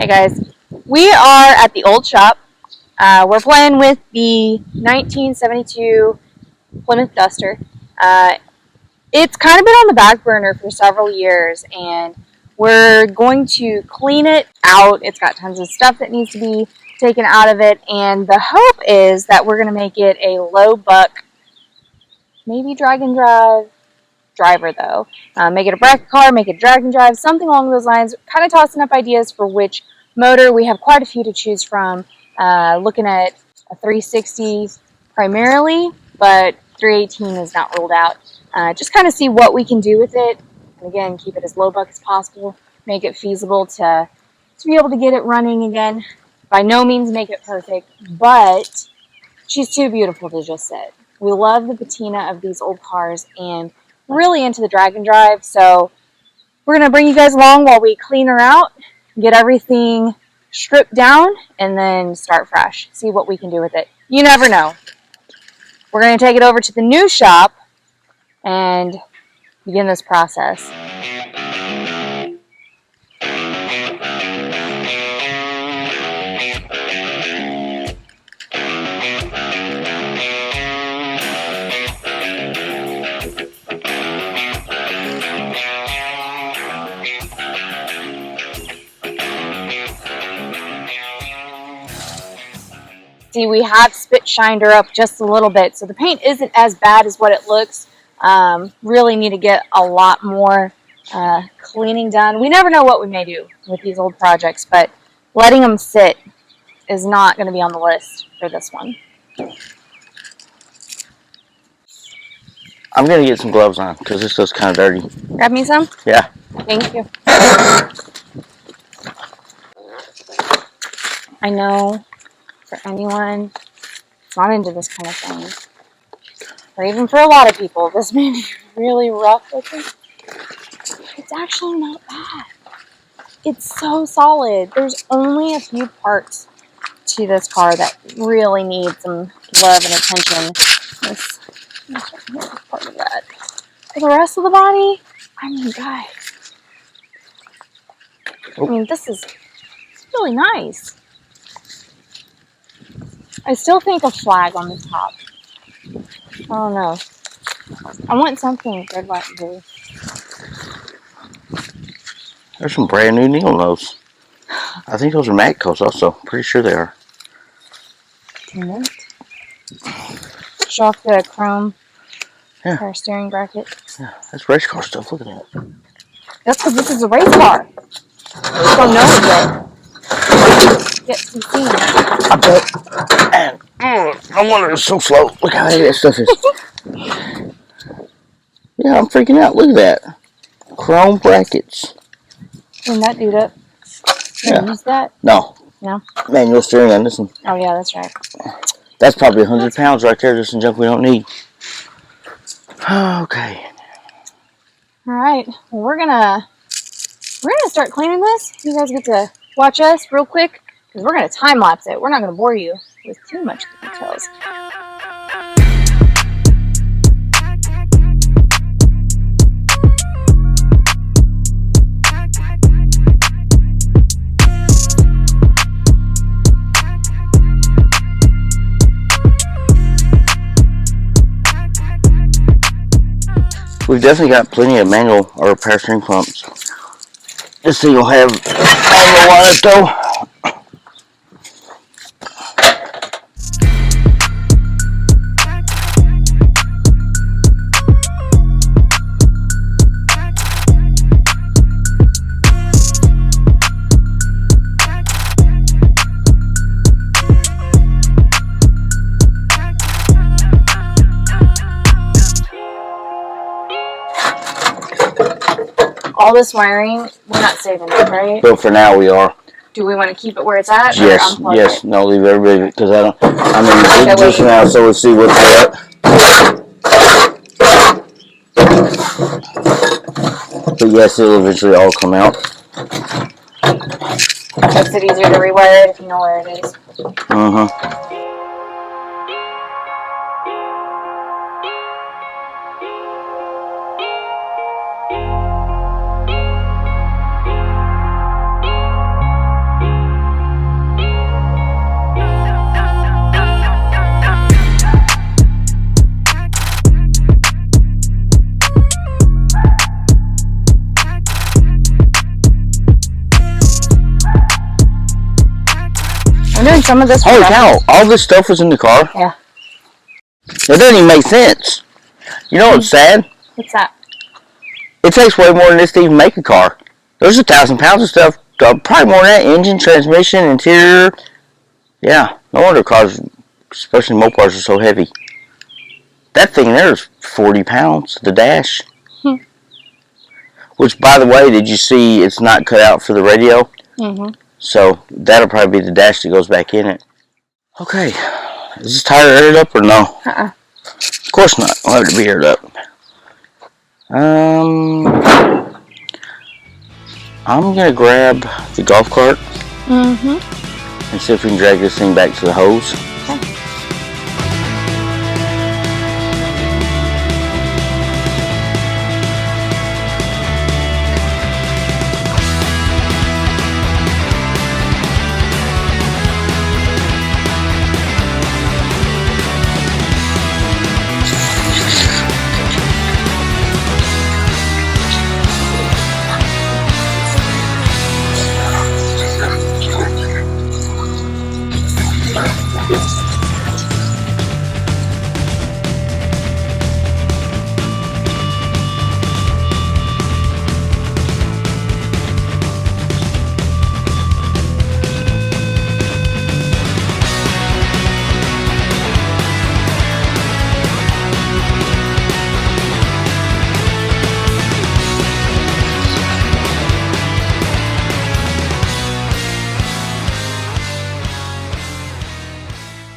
Hey guys, we are at the old shop. We're playing with the 1972 Plymouth Duster. It's kind of been on the back burner for several years, and we're going to clean it out. It's got tons of stuff that needs to be taken out of it, and the hope is that we're going to make it a low buck, maybe drag and drive driver though. Make it a bracket car, make it drag and drive, something along those lines. Kind of tossing up ideas for which motor. We have quite a few to choose from. Looking at a 360 primarily, but 318 is not ruled out. Just kind of see what we can do with it. And again, keep it as low buck as possible. Make it feasible to be able to get it running again. By no means make it perfect, but she's too beautiful to just sit. We love the patina of these old cars and really into the drag and drive. So we're going to bring you guys along while we clean her out, get everything stripped down, and then start fresh. See what we can do with it. You never know. We're going to take it over to the new shop and begin this process. See, we have spit shined her up just a little bit, so the paint isn't as bad as what it looks. Really need to get a lot more cleaning done. We never know what we may do with these old projects, but letting them sit is not going to be on the list for this one. I'm going to get some gloves on because this looks kind of dirty. Grab me some? Yeah. Thank you. I know for anyone not into this kind of thing, or even for a lot of people, this may be really rough looking. It's actually not bad. It's so solid. There's only a few parts to this car that really need some love and attention. This is part of that. For the rest of the body, I mean, guys, this is really nice. I still think a flag on the top. I don't know. I want something red, white, and blue. There's some brand new needle nose. I think those are matte coats also. Pretty sure they are. Show off the chrome power steering bracket. Yeah, that's race car stuff. Look at that. That's because this is a race car. I just don't know it yet. Yet to be seen. I bet. And I wonder it's so slow. Look how heavy that stuff is. Yeah, I'm freaking out. Look at that. Chrome brackets. Clean that dude up. Yeah. Use that? No. No? Manual steering on this one. Oh, yeah, that's right. That's probably 100 pounds right there, just in junk we don't need. Okay. All right. Well, we're gonna start cleaning this. You guys get to watch us real quick because we're gonna time lapse it. We're not gonna bore you with too much details. We've definitely got plenty of manual or power steering pumps. This thing will have manual on it though. All this wiring, we're not saving it, right? But for now we are. Do we want to keep it where it's at? Yes, Or yes. it? No, leave everybody because just now, so we'll see what's what. But yes, it'll eventually all come out. Makes it easier to rewire it if you know where it is. doing some of this. Holy cow! All this stuff was in the car. Yeah. It doesn't even make sense. You know what's sad? What's that? It takes way more than this to even make a car. There's 1,000 pounds of stuff. Probably more than that. Engine, transmission, interior. Yeah. No wonder cars, especially Mopars, are so heavy. That thing there is 40 pounds. The dash. Which, by the way, did you see it's not cut out for the radio? Mm-hmm. So that'll probably be the dash that goes back in it. Okay. Is this tire aired up or no? Uh-uh. Of course not. I'll have it to be aired up. I'm going to grab the golf cart. Mm-hmm. And see if we can drag this thing back to the hose. Okay.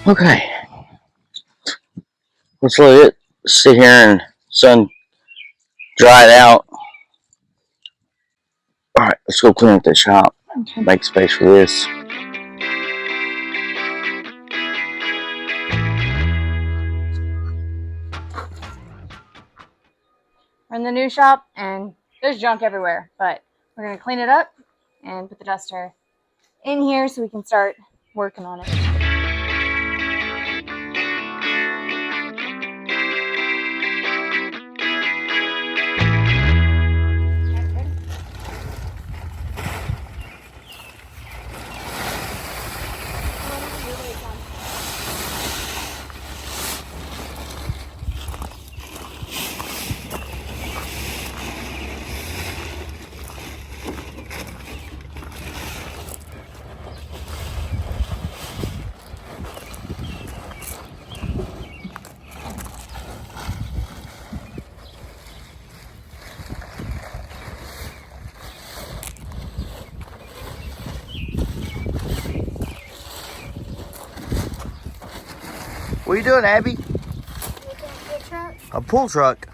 Okay. Let's let it sit here and sun dry it out. Alright, let's go clean up the shop. Okay. Make space for this. We're in the new shop, and there's junk everywhere, but we're going to clean it up and put the duster in here so we can start working on it. What are you doing, Abby? A pull truck.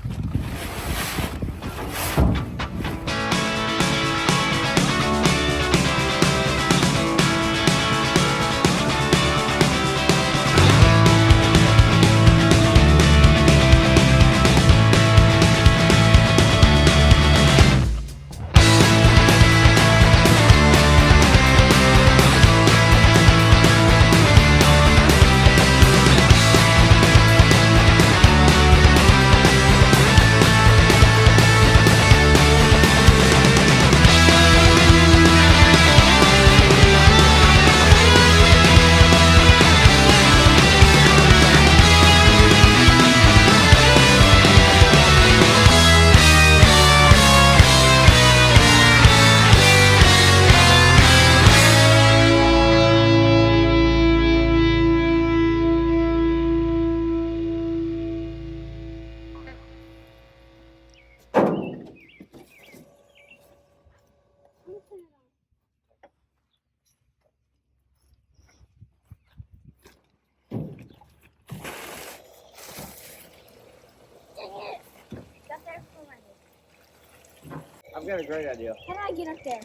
I've got a great idea. How do I get up there?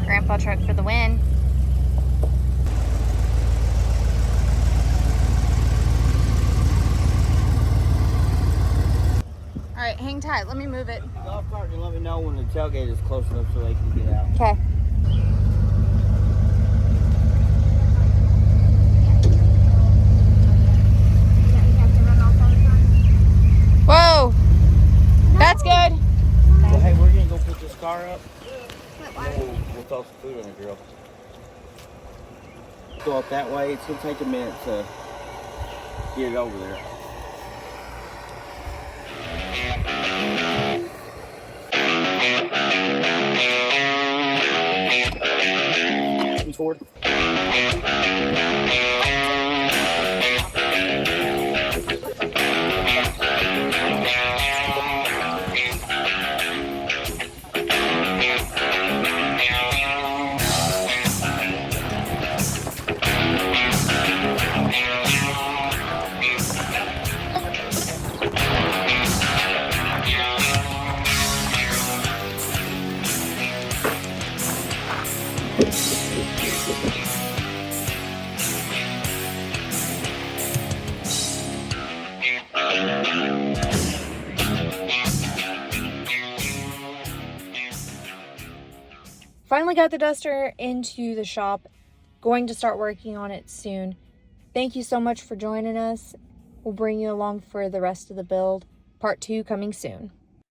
Grandpa truck for the win. All right, hang tight. Let me move it. Golf cart and let me know when the tailgate is close enough so they can get out. Okay. Whoa! That's good. Well, hey, we're gonna go put this car up. We'll toss the food on the grill. Go out that way. It's gonna take a minute to get it over there. Forward. Finally got the Duster into the shop. Going to start working on it soon. Thank you so much for joining us. We'll bring you along for the rest of the build. Part 2 coming soon.